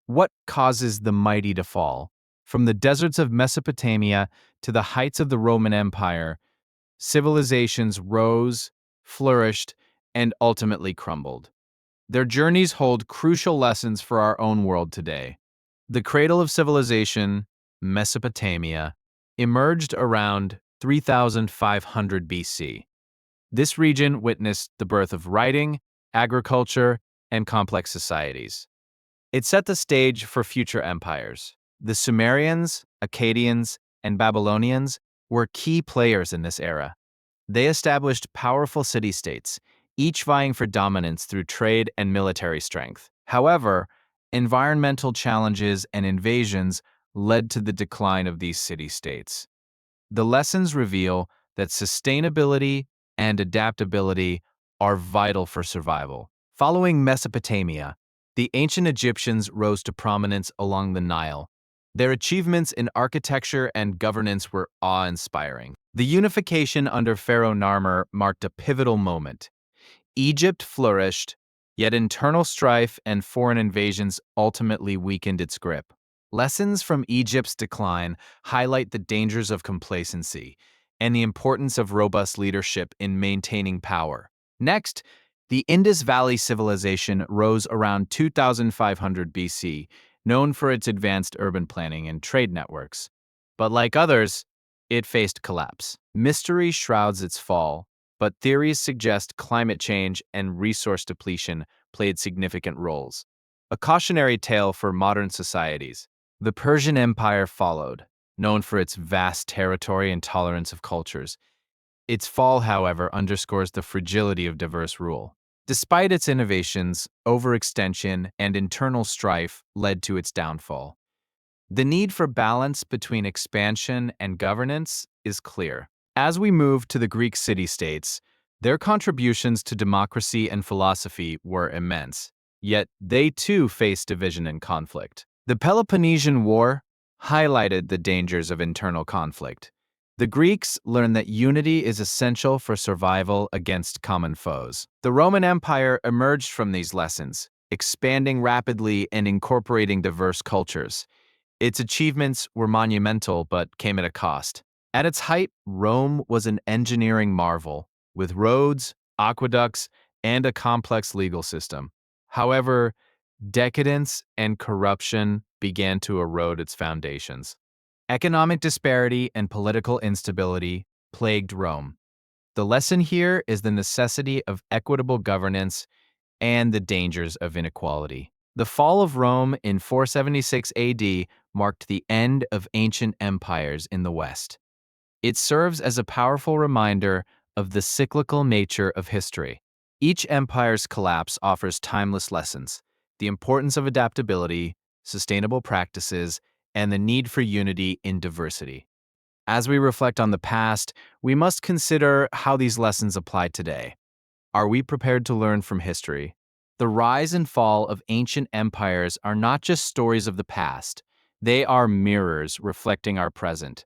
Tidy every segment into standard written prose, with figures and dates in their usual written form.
What causes the mighty to fall? From the deserts of Mesopotamia to the heights of the Roman Empire, civilizations rose, flourished, and ultimately crumbled. Their journeys hold crucial lessons for our own world today. The cradle of civilization, Mesopotamia, emerged around 3500 BC. This region witnessed the birth of writing, agriculture, and complex societies. It set the stage for future empires. The Sumerians, Akkadians, and Babylonians were key players in this era. They established powerful city-states, each vying for dominance through trade and military strength. However, environmental challenges and invasions led to the decline of these city-states. The lessons reveal that sustainability and adaptability are vital for survival. Following Mesopotamia, the ancient Egyptians rose to prominence along the Nile. Their achievements in architecture and governance were awe-inspiring. The unification under Pharaoh Narmer marked a pivotal moment. Egypt flourished, yet internal strife and foreign invasions ultimately weakened its grip. Lessons from Egypt's decline highlight the dangers of complacency and the importance of robust leadership in maintaining power. Next, the Indus Valley Civilization rose around 2500 BC, known for its advanced urban planning and trade networks. But like others, it faced collapse. Mystery shrouds its fall, but theories suggest climate change and resource depletion played significant roles. A cautionary tale for modern societies. The Persian Empire followed, known for its vast territory and tolerance of cultures. Its fall, however, underscores the fragility of diverse rule. Despite its innovations, overextension and internal strife led to its downfall. The need for balance between expansion and governance is clear. As we move to the Greek city-states, their contributions to democracy and philosophy were immense, yet they too faced division and conflict. The Peloponnesian War highlighted the dangers of internal conflict. The Greeks learned that unity is essential for survival against common foes. The Roman Empire emerged from these lessons, expanding rapidly and incorporating diverse cultures. Its achievements were monumental but came at a cost. At its height, Rome was an engineering marvel, with roads, aqueducts, and a complex legal system. However, decadence and corruption began to erode its foundations. Economic disparity and political instability plagued Rome. The lesson here is the necessity of equitable governance and the dangers of inequality. The fall of Rome in 476 AD marked the end of ancient empires in the West. It serves as a powerful reminder of the cyclical nature of history. Each empire's collapse offers timeless lessons: the importance of adaptability, sustainable practices, and the need for unity in diversity. As we reflect on the past, we must consider how these lessons apply today. Are we prepared to learn from history? The rise and fall of ancient empires are not just stories of the past, they are mirrors reflecting our present.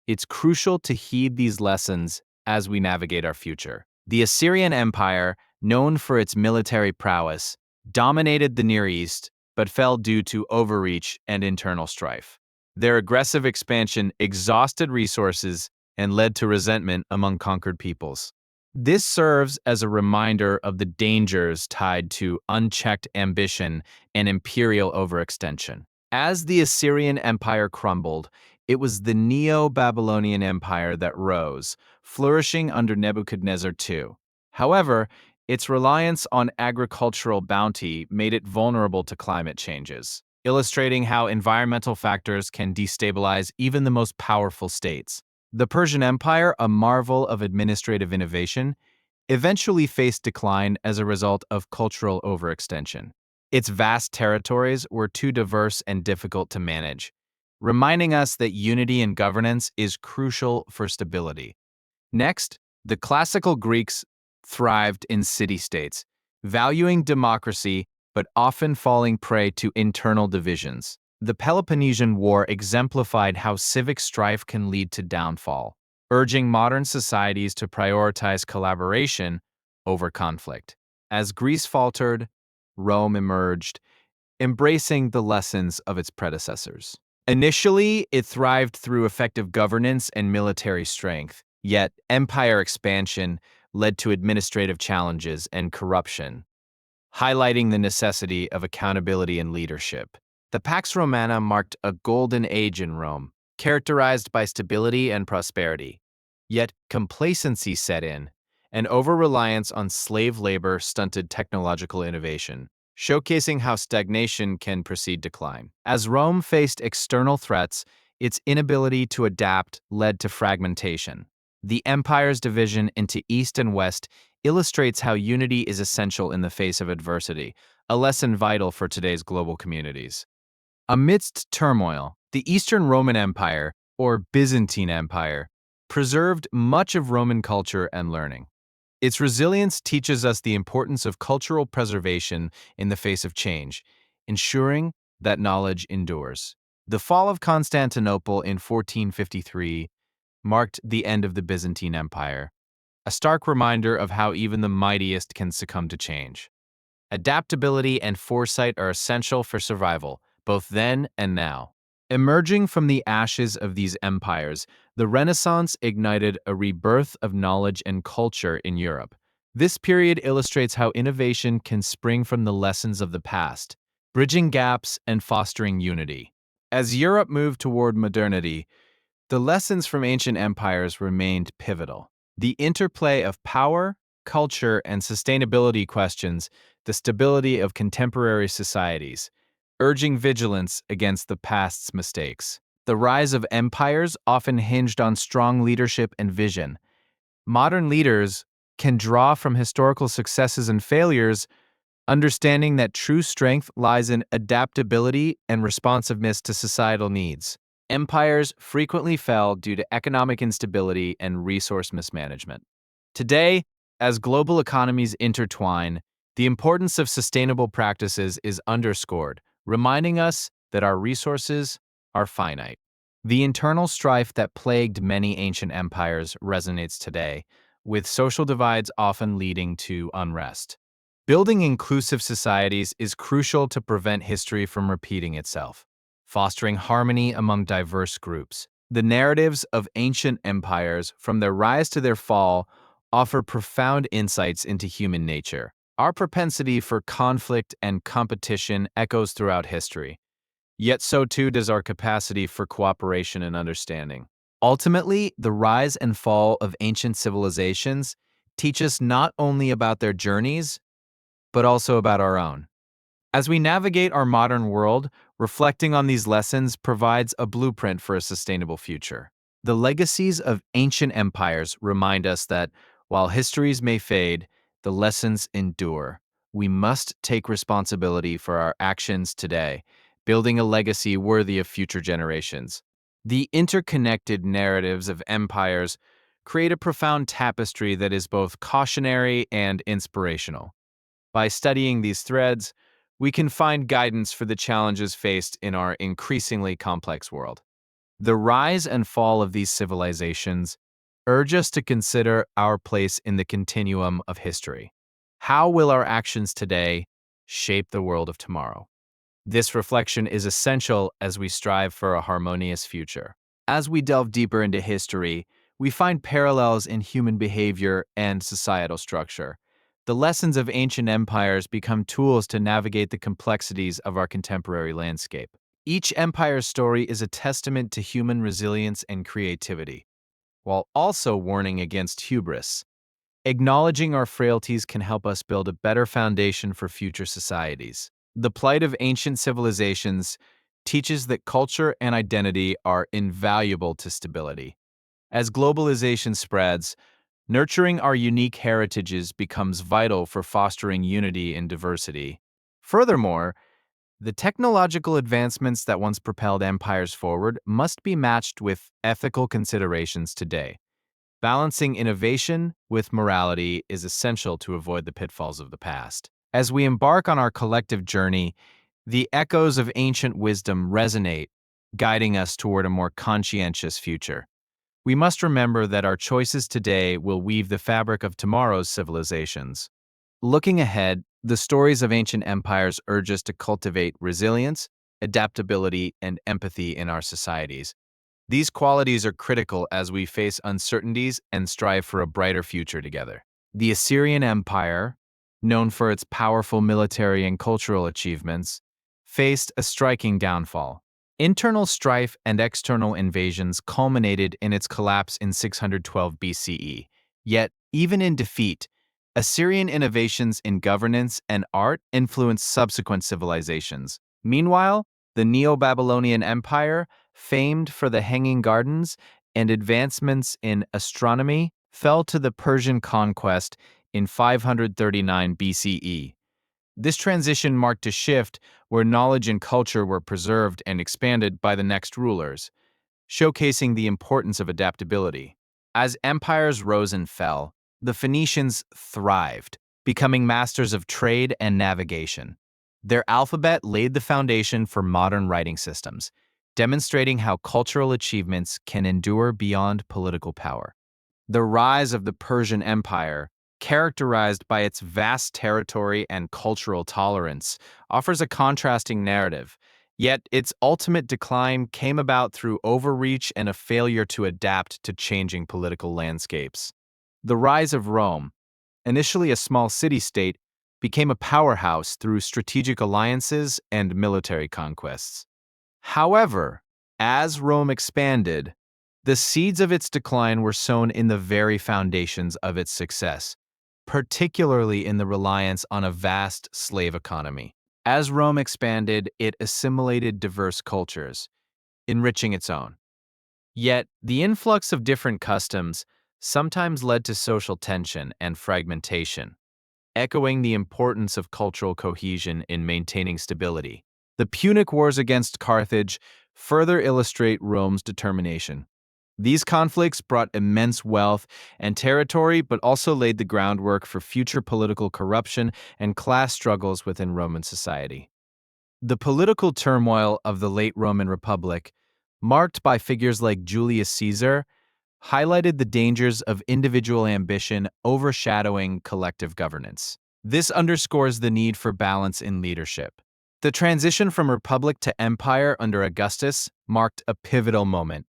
It's crucial to heed these lessons as we navigate our future. The Assyrian Empire, known for its military prowess, dominated the Near East but fell due to overreach and internal strife. Their aggressive expansion exhausted resources and led to resentment among conquered peoples. This serves as a reminder of the dangers tied to unchecked ambition and imperial overextension. As the Assyrian Empire crumbled, it was the Neo-Babylonian Empire that rose, flourishing under Nebuchadnezzar II. However, its reliance on agricultural bounty made it vulnerable to climate changes, illustrating how environmental factors can destabilize even the most powerful states. The Persian Empire, a marvel of administrative innovation, eventually faced decline as a result of cultural overextension. Its vast territories were too diverse and difficult to manage, reminding us that unity in governance is crucial for stability. Next, the classical Greeks thrived in city-states, valuing democracy but often falling prey to internal divisions. The Peloponnesian War exemplified how civic strife can lead to downfall, urging modern societies to prioritize collaboration over conflict. As Greece faltered, Rome emerged, embracing the lessons of its predecessors. Initially, it thrived through effective governance and military strength, yet empire expansion led to administrative challenges and corruption, highlighting the necessity of accountability and leadership. The Pax Romana marked a golden age in Rome, characterized by stability and prosperity. Yet complacency set in, and over-reliance on slave labor stunted technological innovation, showcasing how stagnation can precede decline. As Rome faced external threats, its inability to adapt led to fragmentation. The empire's division into East and West illustrates how unity is essential in the face of adversity, a lesson vital for today's global communities. Amidst turmoil, the Eastern Roman Empire, or Byzantine Empire, preserved much of Roman culture and learning. Its resilience teaches us the importance of cultural preservation in the face of change, ensuring that knowledge endures. The fall of Constantinople in 1453 marked the end of the Byzantine Empire, a stark reminder of how even the mightiest can succumb to change. Adaptability and foresight are essential for survival, both then and now. Emerging from the ashes of these empires, the Renaissance ignited a rebirth of knowledge and culture in Europe. This period illustrates how innovation can spring from the lessons of the past, bridging gaps and fostering unity. As Europe moved toward modernity, the lessons from ancient empires remained pivotal. The interplay of power, culture, and sustainability questions the stability of contemporary societies, urging vigilance against the past's mistakes. The rise of empires often hinged on strong leadership and vision. Modern leaders can draw from historical successes and failures, understanding that true strength lies in adaptability and responsiveness to societal needs. Empires frequently fell due to economic instability and resource mismanagement. Today, as global economies intertwine, the importance of sustainable practices is underscored, reminding us that our resources are finite. The internal strife that plagued many ancient empires resonates today, with social divides often leading to unrest. Building inclusive societies is crucial to prevent history from repeating itself, fostering harmony among diverse groups. The narratives of ancient empires, from their rise to their fall, offer profound insights into human nature. Our propensity for conflict and competition echoes throughout history, yet so too does our capacity for cooperation and understanding. Ultimately, the rise and fall of ancient civilizations teach us not only about their journeys, but also about our own. As we navigate our modern world, reflecting on these lessons provides a blueprint for a sustainable future. The legacies of ancient empires remind us that, while histories may fade, the lessons endure. We must take responsibility for our actions today, building a legacy worthy of future generations. The interconnected narratives of empires create a profound tapestry that is both cautionary and inspirational. By studying these threads, we can find guidance for the challenges faced in our increasingly complex world. The rise and fall of these civilizations urge us to consider our place in the continuum of history. How will our actions today shape the world of tomorrow? This reflection is essential as we strive for a harmonious future. As we delve deeper into history, we find parallels in human behavior and societal structure. The lessons of ancient empires become tools to navigate the complexities of our contemporary landscape. Each empire's story is a testament to human resilience and creativity, while also warning against hubris. Acknowledging our frailties can help us build a better foundation for future societies. The plight of ancient civilizations teaches that culture and identity are invaluable to stability. As globalization spreads, nurturing our unique heritages becomes vital for fostering unity and diversity. Furthermore, the technological advancements that once propelled empires forward must be matched with ethical considerations today. Balancing innovation with morality is essential to avoid the pitfalls of the past. As we embark on our collective journey, the echoes of ancient wisdom resonate, guiding us toward a more conscientious future. We must remember that our choices today will weave the fabric of tomorrow's civilizations. Looking ahead, the stories of ancient empires urge us to cultivate resilience, adaptability, and empathy in our societies. These qualities are critical as we face uncertainties and strive for a brighter future together. The Assyrian Empire, known for its powerful military and cultural achievements, faced a striking downfall. Internal strife and external invasions culminated in its collapse in 612 BCE. Yet, even in defeat, Assyrian innovations in governance and art influenced subsequent civilizations. Meanwhile, the Neo-Babylonian Empire, famed for the Hanging Gardens and advancements in astronomy, fell to the Persian conquest in 539 BCE. This transition marked a shift where knowledge and culture were preserved and expanded by the next rulers, showcasing the importance of adaptability. As empires rose and fell, the Phoenicians thrived, becoming masters of trade and navigation. Their alphabet laid the foundation for modern writing systems, demonstrating how cultural achievements can endure beyond political power. The rise of the Persian Empire, characterized by its vast territory and cultural tolerance, offers a contrasting narrative. Yet its ultimate decline came about through overreach and a failure to adapt to changing political landscapes. The rise of Rome, initially a small city-state, became a powerhouse through strategic alliances and military conquests. However, as Rome expanded, the seeds of its decline were sown in the very foundations of its success, particularly in the reliance on a vast slave economy. As Rome expanded, it assimilated diverse cultures, enriching its own. Yet, the influx of different customs sometimes led to social tension and fragmentation, echoing the importance of cultural cohesion in maintaining stability. The Punic Wars against Carthage further illustrate Rome's determination. These conflicts brought immense wealth and territory, but also laid the groundwork for future political corruption and class struggles within Roman society. The political turmoil of the late Roman Republic, marked by figures like Julius Caesar, highlighted the dangers of individual ambition overshadowing collective governance. This underscores the need for balance in leadership. The transition from republic to empire under Augustus marked a pivotal moment.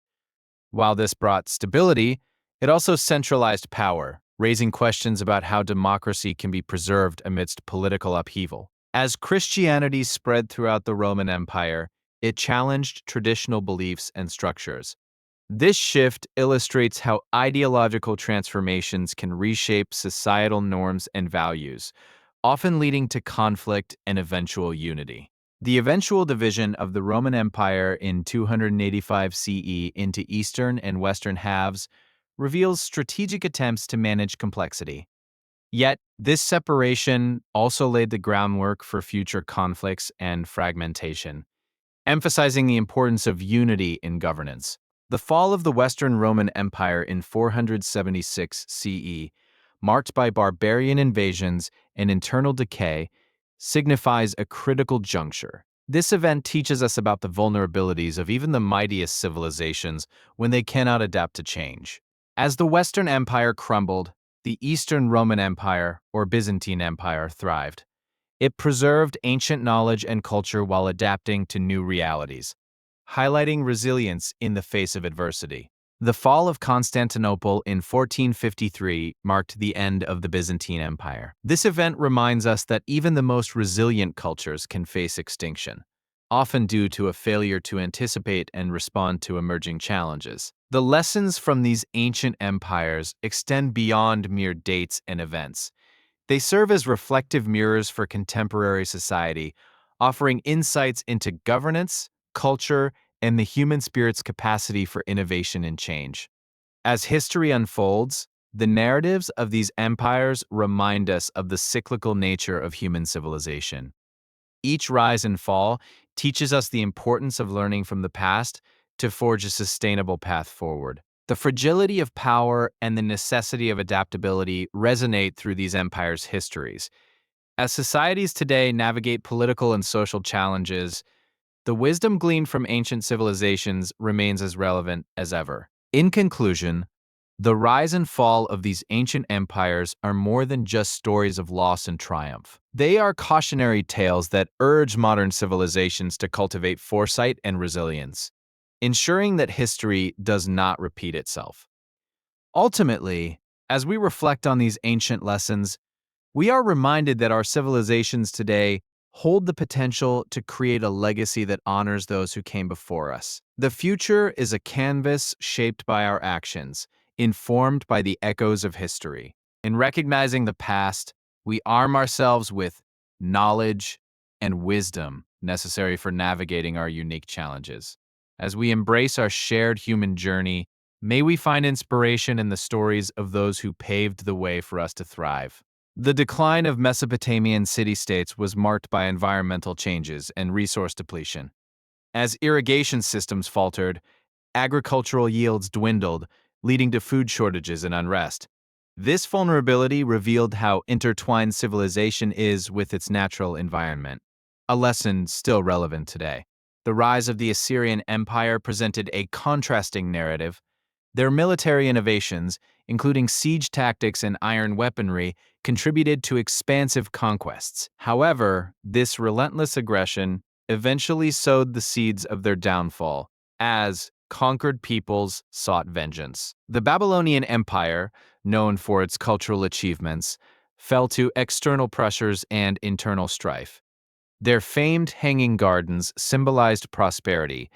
While this brought stability, it also centralized power, raising questions about how democracy can be preserved amidst political upheaval. As Christianity spread throughout the Roman Empire, it challenged traditional beliefs and structures. This shift illustrates how ideological transformations can reshape societal norms and values, often leading to conflict and eventual unity. The eventual division of the Roman Empire in 285 CE into eastern and western halves reveals strategic attempts to manage complexity. Yet, this separation also laid the groundwork for future conflicts and fragmentation, emphasizing the importance of unity in governance. The fall of the Western Roman Empire in 476 CE, marked by barbarian invasions and internal decay, signifies a critical juncture. This event teaches us about the vulnerabilities of even the mightiest civilizations when they cannot adapt to change. As the Western Empire crumbled, the Eastern Roman Empire, or Byzantine Empire, thrived. It preserved ancient knowledge and culture while adapting to new realities, highlighting resilience in the face of adversity. The fall of Constantinople in 1453 marked the end of the Byzantine Empire. This event reminds us that even the most resilient cultures can face extinction, often due to a failure to anticipate and respond to emerging challenges. The lessons from these ancient empires extend beyond mere dates and events. They serve as reflective mirrors for contemporary society, offering insights into governance, culture, and the human spirit's capacity for innovation and change. As history unfolds, the narratives of these empires remind us of the cyclical nature of human civilization. Each rise and fall teaches us the importance of learning from the past to forge a sustainable path forward. The fragility of power and the necessity of adaptability resonate through these empires' histories. As societies today navigate political and social challenges, the wisdom gleaned from ancient civilizations remains as relevant as ever. In conclusion, The rise and fall of these ancient empires are more than just stories of loss and triumph. They are cautionary tales that urge modern civilizations to cultivate foresight and resilience, ensuring that history does not repeat itself. Ultimately, as we reflect on these ancient lessons, we are reminded that our civilizations today hold the potential to create a legacy that honors those who came before us. The future is a canvas shaped by our actions, informed by the echoes of history. In recognizing the past, we arm ourselves with knowledge and wisdom necessary for navigating our unique challenges. As we embrace our shared human journey, may we find inspiration in the stories of those who paved the way for us to thrive. The decline of Mesopotamian city-states was marked by environmental changes and resource depletion. As irrigation systems faltered, agricultural yields dwindled, leading to food shortages and unrest. This vulnerability revealed how intertwined civilization is with its natural environment, a lesson still relevant today. The rise of the Assyrian Empire presented a contrasting narrative. Their military innovations, including siege tactics and iron weaponry, contributed to expansive conquests. However, this relentless aggression eventually sowed the seeds of their downfall, as conquered peoples sought vengeance. The Babylonian Empire, known for its cultural achievements, fell to external pressures and internal strife. Their famed hanging gardens symbolized prosperity,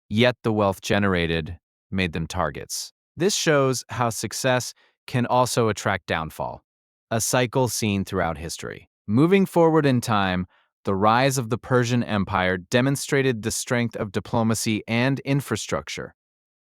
yet the wealth generated made them targets. This shows how success can also attract downfall, a cycle seen throughout history. Moving forward in time, the rise of the Persian Empire demonstrated the strength of diplomacy and infrastructure.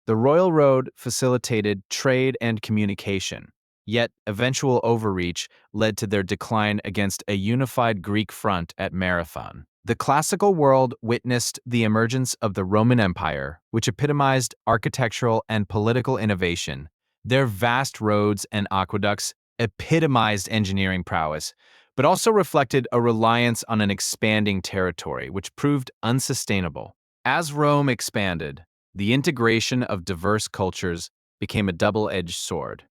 The royal road facilitated trade and communication, yet eventual overreach led to their decline against a unified Greek front at Marathon. The classical world witnessed the emergence of the Roman Empire, which epitomized architectural and political innovation. Their vast roads and aqueducts epitomized engineering prowess, but also reflected a reliance on an expanding territory, which proved unsustainable. As Rome expanded, the integration of diverse cultures became a double-edged sword.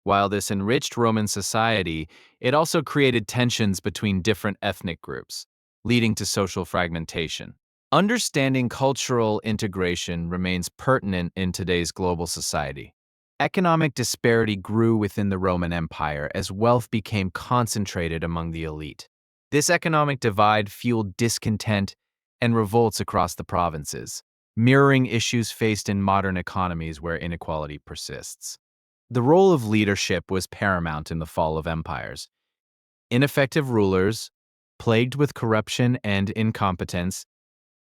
While this enriched Roman society, it also created tensions between different ethnic groups, leading to social fragmentation. Understanding cultural integration remains pertinent in today's global society. Economic disparity grew within the Roman Empire as wealth became concentrated among the elite. This economic divide fueled discontent and revolts across the provinces, mirroring issues faced in modern economies where inequality persists. The role of leadership was paramount in the fall of empires. Ineffective rulers, plagued with corruption and incompetence,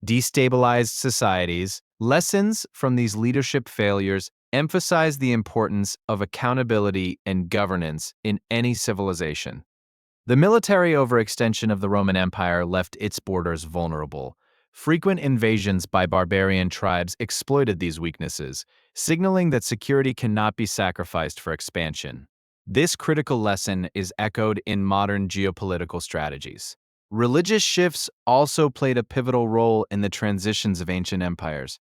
destabilized societies. Lessons from these leadership failures emphasize the importance of accountability and governance in any civilization. The military overextension of the Roman Empire left its borders vulnerable. Frequent invasions by barbarian tribes exploited these weaknesses, signaling that security cannot be sacrificed for expansion. This critical lesson is echoed in modern geopolitical strategies. Religious shifts also played a pivotal role in the transitions of ancient empires.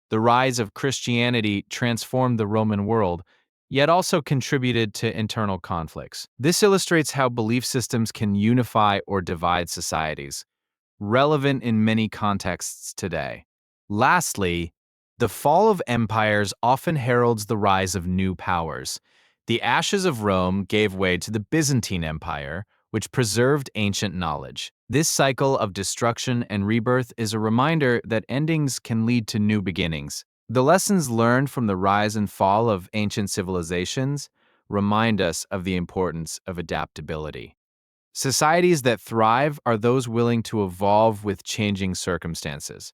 The rise of Christianity transformed the Roman world, yet also contributed to internal conflicts. This illustrates how belief systems can unify or divide societies, relevant in many contexts today. Lastly, the fall of empires often heralds the rise of new powers. The ashes of Rome gave way to the Byzantine Empire, which preserved ancient knowledge. This cycle of destruction and rebirth is a reminder that endings can lead to new beginnings. The lessons learned from the rise and fall of ancient civilizations remind us of the importance of adaptability. Societies that thrive are those willing to evolve with changing circumstances,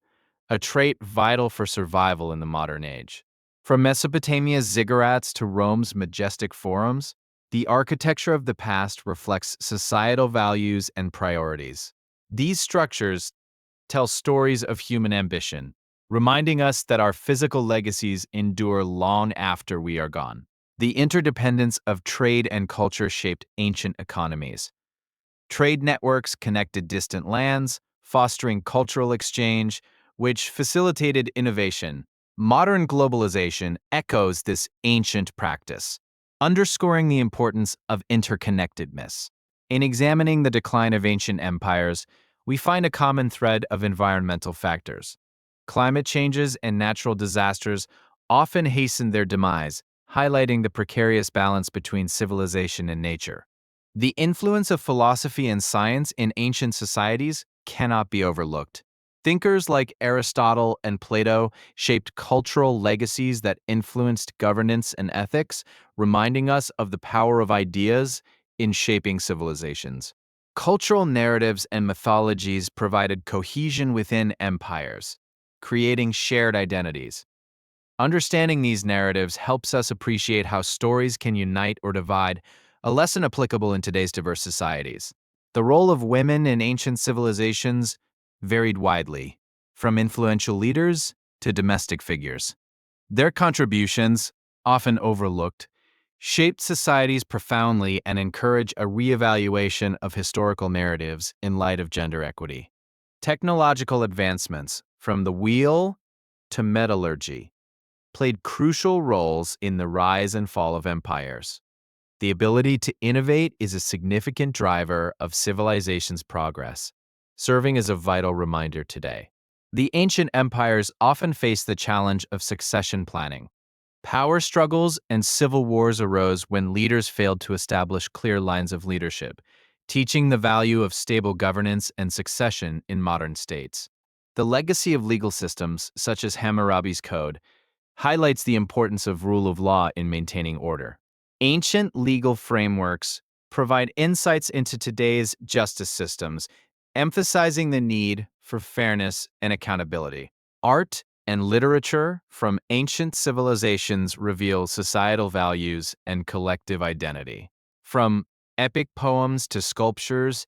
a trait vital for survival in the modern age. From Mesopotamia's ziggurats to Rome's majestic forums, the architecture of the past reflects societal values and priorities. These structures tell stories of human ambition, reminding us that our physical legacies endure long after we are gone. The interdependence of trade and culture shaped ancient economies. Trade networks connected distant lands, fostering cultural exchange, which facilitated innovation. Modern globalization echoes this ancient practice, underscoring the importance of interconnectedness. In examining the decline of ancient empires, we find a common thread of environmental factors. Climate changes and natural disasters often hasten their demise, highlighting the precarious balance between civilization and nature. The influence of philosophy and science in ancient societies cannot be overlooked. Thinkers like Aristotle and Plato shaped cultural legacies that influenced governance and ethics, reminding us of the power of ideas in shaping civilizations. Cultural narratives and mythologies provided cohesion within empires, creating shared identities. Understanding these narratives helps us appreciate how stories can unite or divide, a lesson applicable in today's diverse societies. The role of women in ancient civilizations varied widely, from influential leaders to domestic figures. Their contributions, often overlooked, shaped societies profoundly and encourage a reevaluation of historical narratives in light of gender equity. Technological advancements, from the wheel to metallurgy, played crucial roles in the rise and fall of empires. The ability to innovate is a significant driver of civilization's progress, serving as a vital reminder today. The ancient empires often faced the challenge of succession planning. Power struggles and civil wars arose when leaders failed to establish clear lines of leadership, teaching the value of stable governance and succession in modern states. The legacy of legal systems, such as Hammurabi's Code, highlights the importance of rule of law in maintaining order. Ancient legal frameworks provide insights into today's justice systems, emphasizing the need for fairness and accountability. Art and literature from ancient civilizations reveal societal values and collective identity. From epic poems to sculptures,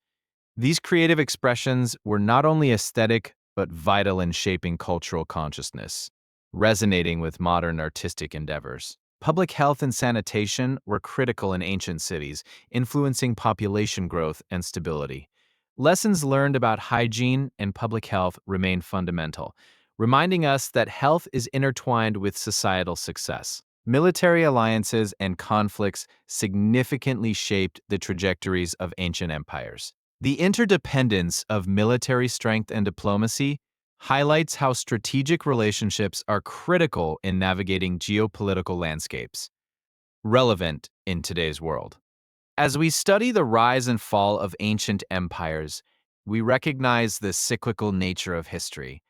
these creative expressions were not only aesthetic but vital in shaping cultural consciousness, resonating with modern artistic endeavors. Public health and sanitation were critical in ancient cities, influencing population growth and stability. Lessons learned about hygiene and public health remain fundamental, reminding us that health is intertwined with societal success. Military alliances and conflicts significantly shaped the trajectories of ancient empires. The interdependence of military strength and diplomacy highlights how strategic relationships are critical in navigating geopolitical landscapes, relevant in today's world. As we study the rise and fall of ancient empires, we recognize the cyclical nature of history.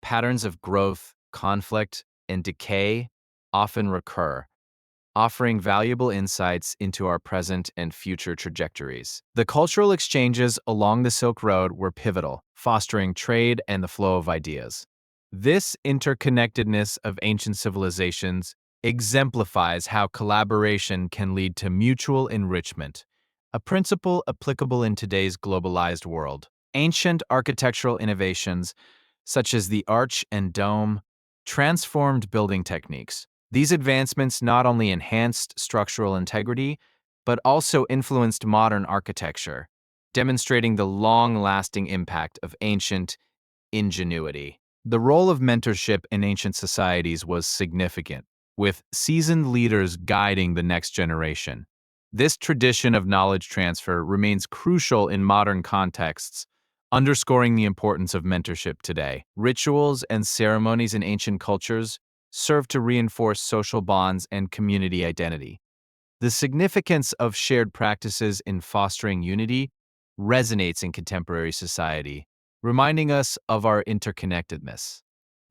Patterns of growth, conflict, and decay often recur, offering valuable insights into our present and future trajectories. The cultural exchanges along the Silk Road were pivotal, fostering trade and the flow of ideas. This interconnectedness of ancient civilizations exemplifies how collaboration can lead to mutual enrichment, a principle applicable in today's globalized world. Ancient architectural innovations, such as the arch and dome, transformed building techniques. These advancements not only enhanced structural integrity, but also influenced modern architecture, demonstrating the long-lasting impact of ancient ingenuity. The role of mentorship in ancient societies was significant, with seasoned leaders guiding the next generation. This tradition of knowledge transfer remains crucial in modern contexts, underscoring the importance of mentorship today. Rituals and ceremonies in ancient cultures serve to reinforce social bonds and community identity. The significance of shared practices in fostering unity resonates in contemporary society, reminding us of our interconnectedness.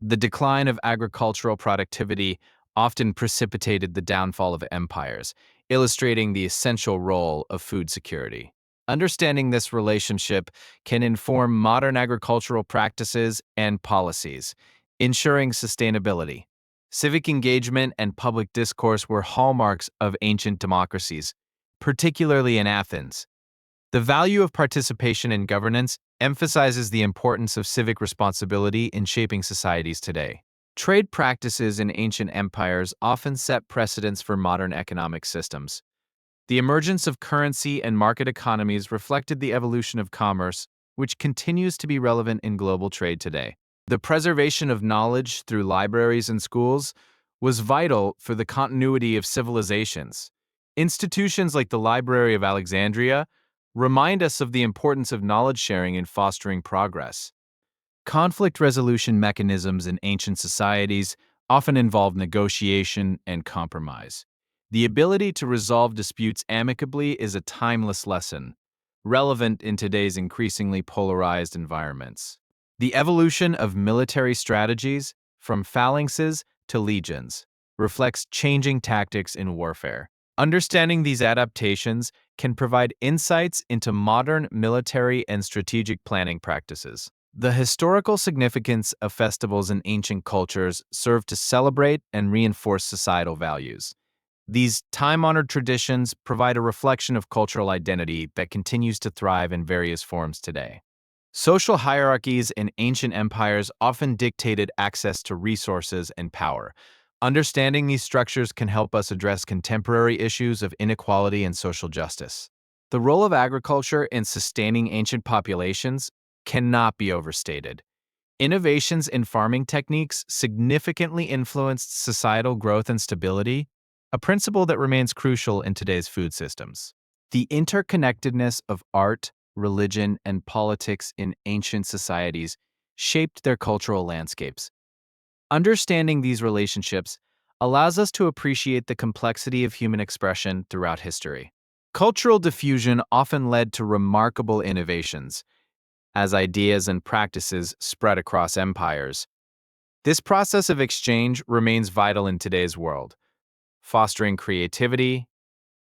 The decline of agricultural productivity often precipitated the downfall of empires, illustrating the essential role of food security. Understanding this relationship can inform modern agricultural practices and policies, ensuring sustainability. Civic engagement and public discourse were hallmarks of ancient democracies, particularly in Athens. The value of participation in governance emphasizes the importance of civic responsibility in shaping societies today. Trade practices in ancient empires often set precedents for modern economic systems. The emergence of currency and market economies reflected the evolution of commerce, which continues to be relevant in global trade today. The preservation of knowledge through libraries and schools was vital for the continuity of civilizations. Institutions like the Library of Alexandria remind us of the importance of knowledge sharing in fostering progress. Conflict resolution mechanisms in ancient societies often involve negotiation and compromise. The ability to resolve disputes amicably is a timeless lesson, relevant in today's increasingly polarized environments. The evolution of military strategies, from phalanxes to legions, reflects changing tactics in warfare. Understanding these adaptations can provide insights into modern military and strategic planning practices. The historical significance of festivals in ancient cultures served to celebrate and reinforce societal values. These time-honored traditions provide a reflection of cultural identity that continues to thrive in various forms today. Social hierarchies in ancient empires often dictated access to resources and power. Understanding these structures can help us address contemporary issues of inequality and social justice. The role of agriculture in sustaining ancient populations cannot be overstated. Innovations in farming techniques significantly influenced societal growth and stability, a principle that remains crucial in today's food systems. The interconnectedness of art, religion, and politics in ancient societies shaped their cultural landscapes. Understanding these relationships allows us to appreciate the complexity of human expression throughout history. Cultural diffusion often led to remarkable innovations, as ideas and practices spread across empires. This process of exchange remains vital in today's world, fostering creativity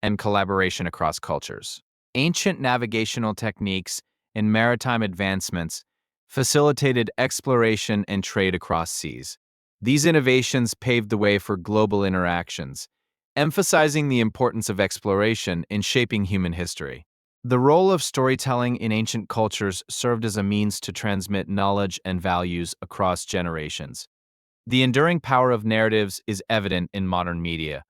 and collaboration across cultures. Ancient navigational techniques and maritime advancements facilitated exploration and trade across seas. These innovations paved the way for global interactions, emphasizing the importance of exploration in shaping human history. The role of storytelling in ancient cultures served as a means to transmit knowledge and values across generations. The enduring power of narratives is evident in modern media,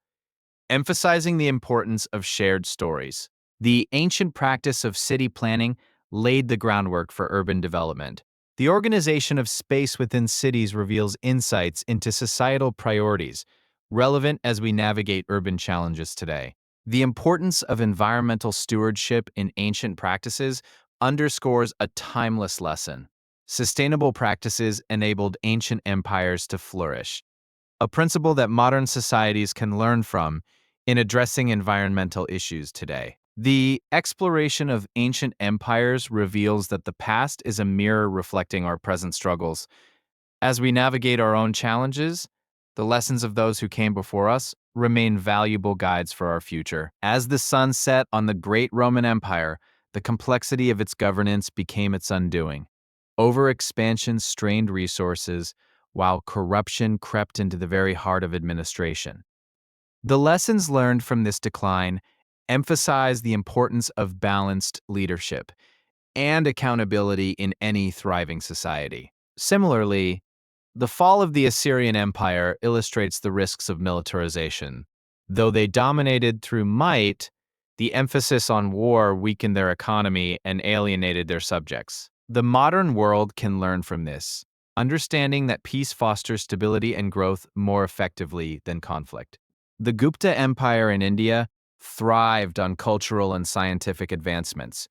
emphasizing the importance of shared stories. The ancient practice of city planning laid the groundwork for urban development. The organization of space within cities reveals insights into societal priorities, relevant as we navigate urban challenges today. The importance of environmental stewardship in ancient practices underscores a timeless lesson. Sustainable practices enabled ancient empires to flourish, a principle that modern societies can learn from in addressing environmental issues today. The exploration of ancient empires reveals that the past is a mirror reflecting our present struggles. As we navigate our own challenges, the lessons of those who came before us remain valuable guides for our future. As the sun set on the great Roman Empire, the complexity of its governance became its undoing. Overexpansion strained resources, while corruption crept into the very heart of administration. The lessons learned from this decline emphasize the importance of balanced leadership and accountability in any thriving society. Similarly, the fall of the Assyrian Empire illustrates the risks of militarization. Though they dominated through might, the emphasis on war weakened their economy and alienated their subjects. The modern world can learn from this, understanding that peace fosters stability and growth more effectively than conflict. The Gupta Empire in India thrived on cultural and scientific advancements,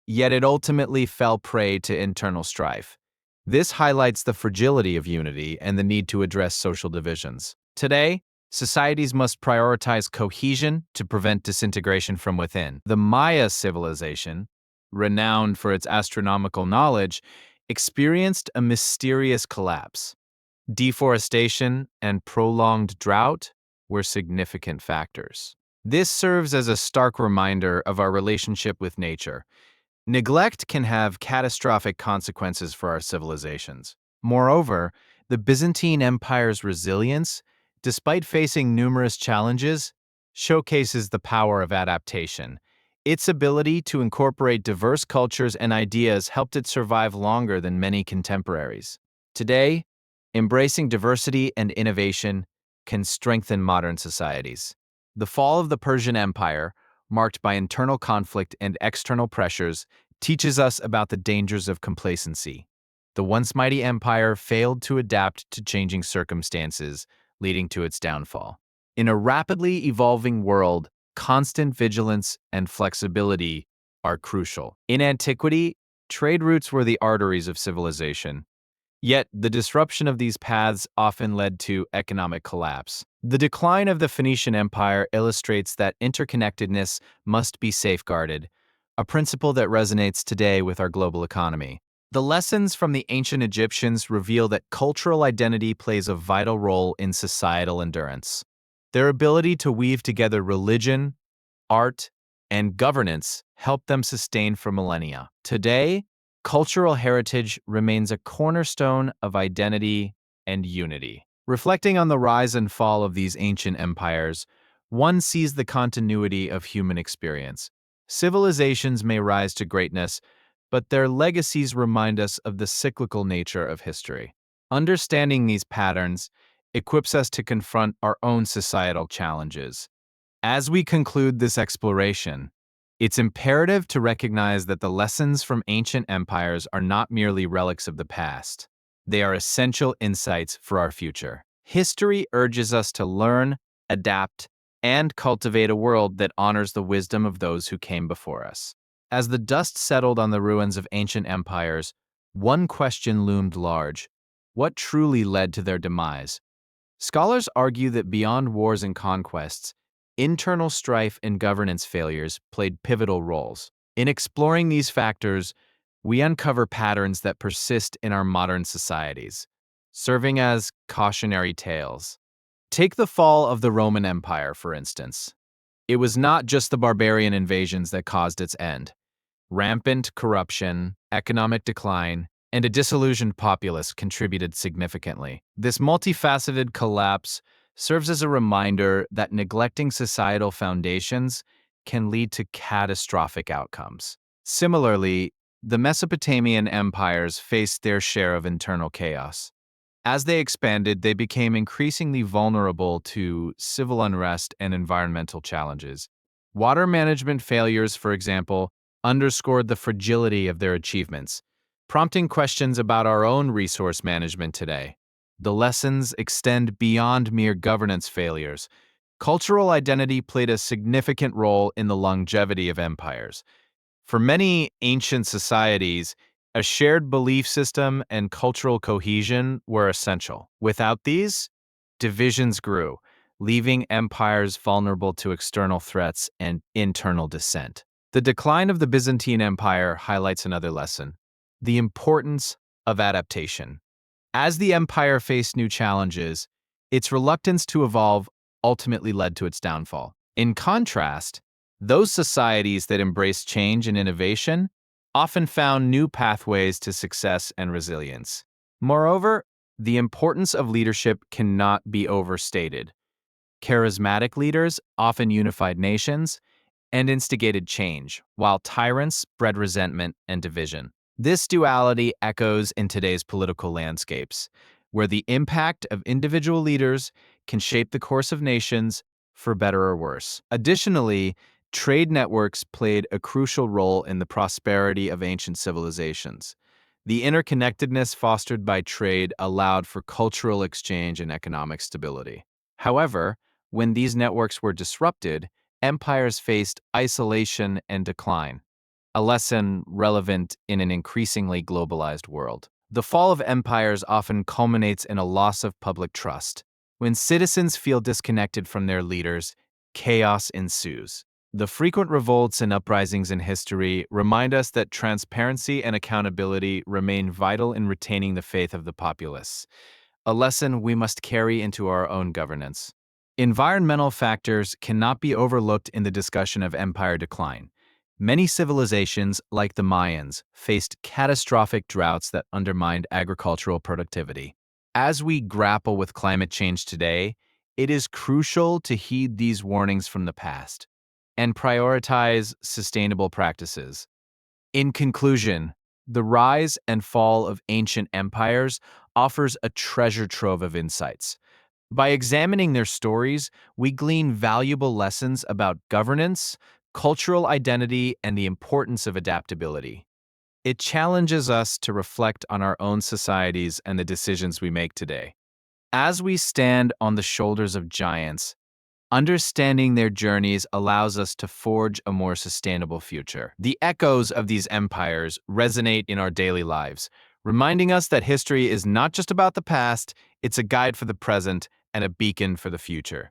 yet it ultimately fell prey to internal strife. This highlights the fragility of unity and the need to address social divisions. Today, societies must prioritize cohesion to prevent disintegration from within. The Maya civilization, renowned for its astronomical knowledge, experienced a mysterious collapse. Deforestation and prolonged drought were significant factors. This serves as a stark reminder of our relationship with nature. Neglect can have catastrophic consequences for our civilizations. Moreover, the Byzantine Empire's resilience, despite facing numerous challenges, showcases the power of adaptation. Its ability to incorporate diverse cultures and ideas helped it survive longer than many contemporaries. Today, embracing diversity and innovation can strengthen modern societies. The fall of the Persian Empire, marked by internal conflict and external pressures, teaches us about the dangers of complacency. The once mighty empire failed to adapt to changing circumstances, leading to its downfall. In a rapidly evolving world, constant vigilance and flexibility are crucial. In antiquity, trade routes were the arteries of civilization. Yet, the disruption of these paths often led to economic collapse. The decline of the Phoenician Empire illustrates that interconnectedness must be safeguarded, a principle that resonates today with our global economy. The lessons from the ancient Egyptians reveal that cultural identity plays a vital role in societal endurance. Their ability to weave together religion, art, and governance helped them sustain for millennia. Today, cultural heritage remains a cornerstone of identity and unity. Reflecting on the rise and fall of these ancient empires, one sees the continuity of human experience. Civilizations may rise to greatness, but their legacies remind us of the cyclical nature of history. Understanding these patterns equips us to confront our own societal challenges. As we conclude this exploration, it's imperative to recognize that the lessons from ancient empires are not merely relics of the past. They are essential insights for our future. History urges us to learn, adapt, and cultivate a world that honors the wisdom of those who came before us. As the dust settled on the ruins of ancient empires, one question loomed large: what truly led to their demise? Scholars argue that beyond wars and conquests, internal strife and governance failures played pivotal roles. In exploring these factors, we uncover patterns that persist in our modern societies, serving as cautionary tales. Take the fall of the Roman Empire, for instance. It was not just the barbarian invasions that caused its end. Rampant corruption, economic decline, and a disillusioned populace contributed significantly. This multifaceted collapse serves as a reminder that neglecting societal foundations can lead to catastrophic outcomes. Similarly, the Mesopotamian empires faced their share of internal chaos. As they expanded, they became increasingly vulnerable to civil unrest and environmental challenges. Water management failures, for example, underscored the fragility of their achievements, prompting questions about our own resource management today. The lessons extend beyond mere governance failures. Cultural identity played a significant role in the longevity of empires. For many ancient societies, a shared belief system and cultural cohesion were essential. Without these, divisions grew, leaving empires vulnerable to external threats and internal dissent. The decline of the Byzantine Empire highlights another lesson: the importance of adaptation. As the empire faced new challenges, its reluctance to evolve ultimately led to its downfall. In contrast, those societies that embraced change and innovation often found new pathways to success and resilience. Moreover, the importance of leadership cannot be overstated. Charismatic leaders often unified nations and instigated change, while tyrants bred resentment and division. This duality echoes in today's political landscapes, where the impact of individual leaders can shape the course of nations for better or worse. Additionally, trade networks played a crucial role in the prosperity of ancient civilizations. The interconnectedness fostered by trade allowed for cultural exchange and economic stability. However, when these networks were disrupted, empires faced isolation and decline, a lesson relevant in an increasingly globalized world. The fall of empires often culminates in a loss of public trust. When citizens feel disconnected from their leaders, chaos ensues. The frequent revolts and uprisings in history remind us that transparency and accountability remain vital in retaining the faith of the populace, a lesson we must carry into our own governance. Environmental factors cannot be overlooked in the discussion of empire decline. Many civilizations, like the Mayans, faced catastrophic droughts that undermined agricultural productivity. As we grapple with climate change today, it is crucial to heed these warnings from the past and prioritize sustainable practices. In conclusion, the rise and fall of ancient empires offers a treasure trove of insights. By examining their stories, we glean valuable lessons about governance, cultural identity, and the importance of adaptability. It challenges us to reflect on our own societies and the decisions we make today. As we stand on the shoulders of giants, understanding their journeys allows us to forge a more sustainable future. The echoes of these empires resonate in our daily lives, reminding us that history is not just about the past, it's a guide for the present and a beacon for the future.